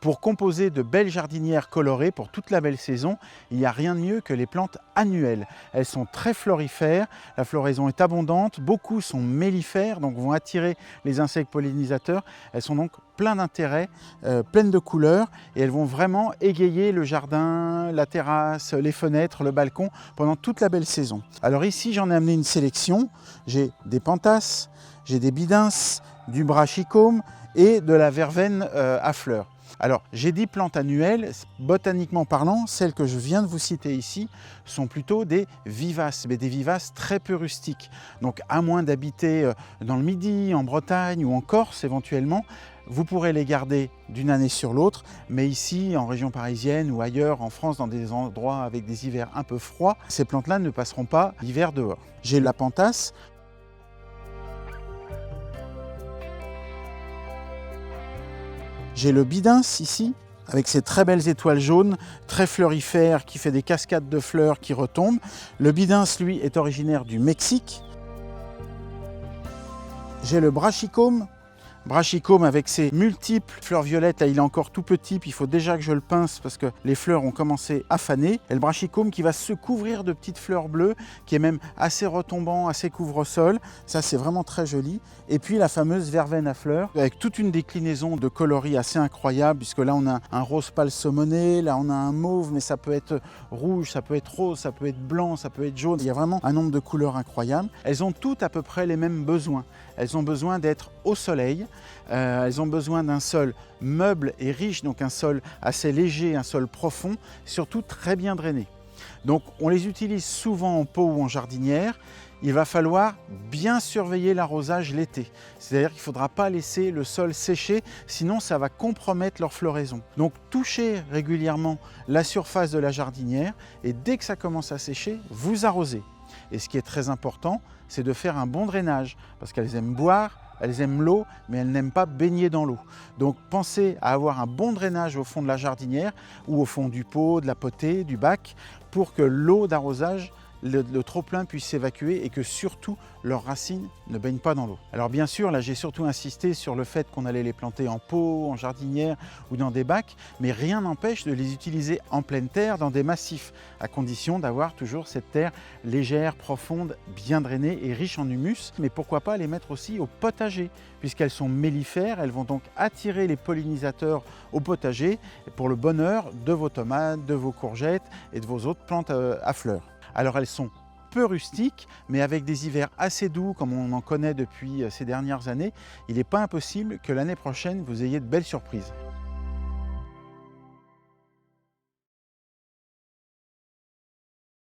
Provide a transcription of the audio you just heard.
Pour composer de belles jardinières colorées pour toute la belle saison, il n'y a rien de mieux que les plantes annuelles. Elles sont très florifères, la floraison est abondante, beaucoup sont mellifères, donc vont attirer les insectes pollinisateurs. Elles sont donc pleines d'intérêt, pleines de couleurs, et elles vont vraiment égayer le jardin, la terrasse, les fenêtres, le balcon pendant toute la belle saison. Alors ici, j'en ai amené une sélection. J'ai des pentasses, j'ai des bidins, du brachicaume et de la verveine à fleurs. Alors, j'ai 10 plantes annuelles. Botaniquement parlant, celles que je viens de vous citer ici sont plutôt des vivaces, mais des vivaces très peu rustiques. Donc, à moins d'habiter dans le Midi, en Bretagne ou en Corse éventuellement, vous pourrez les garder d'une année sur l'autre, mais ici, en région parisienne ou ailleurs, en France, dans des endroits avec des hivers un peu froids, ces plantes-là ne passeront pas l'hiver dehors. J'ai la pentasse. J'ai le bidins ici, avec ses très belles étoiles jaunes, très fleurifères, qui fait des cascades de fleurs qui retombent. Le bidins, lui, est originaire du Mexique. J'ai le brachicaume. Brachicaume avec ses multiples fleurs violettes, là il est encore tout petit, puis il faut déjà que je le pince parce que les fleurs ont commencé à faner. Et le brachicaume qui va se couvrir de petites fleurs bleues, qui est même assez retombant, assez couvre-sol. Ça c'est vraiment très joli. Et puis la fameuse verveine à fleurs, avec toute une déclinaison de coloris assez incroyable, puisque là on a un rose pâle saumoné, là on a un mauve, mais ça peut être rouge, ça peut être rose, ça peut être blanc, ça peut être jaune. Il y a vraiment un nombre de couleurs incroyables. Elles ont toutes à peu près les mêmes besoins. Elles ont besoin d'être au soleil, elles ont besoin d'un sol meuble et riche, donc un sol assez léger, un sol profond, surtout très bien drainé. Donc on les utilise souvent en pot ou en jardinière. Il va falloir bien surveiller l'arrosage l'été. C'est-à-dire qu'il ne faudra pas laisser le sol sécher, sinon ça va compromettre leur floraison. Donc touchez régulièrement la surface de la jardinière et dès que ça commence à sécher, vous arrosez. Et ce qui est très important, c'est de faire un bon drainage, parce qu'elles aiment boire, elles aiment l'eau, mais elles n'aiment pas baigner dans l'eau. Donc pensez à avoir un bon drainage au fond de la jardinière, ou au fond du pot, de la potée, du bac, pour que l'eau d'arrosage, le trop-plein puisse s'évacuer et que surtout leurs racines ne baignent pas dans l'eau. Alors bien sûr, là j'ai surtout insisté sur le fait qu'on allait les planter en pot, en jardinière ou dans des bacs, mais rien n'empêche de les utiliser en pleine terre, dans des massifs, à condition d'avoir toujours cette terre légère, profonde, bien drainée et riche en humus. Mais pourquoi pas les mettre aussi au potager, puisqu'elles sont mellifères, elles vont donc attirer les pollinisateurs au potager pour le bonheur de vos tomates, de vos courgettes et de vos autres plantes à fleurs. Alors elles sont peu rustiques, mais avec des hivers assez doux comme on en connaît depuis ces dernières années, il n'est pas impossible que l'année prochaine vous ayez de belles surprises.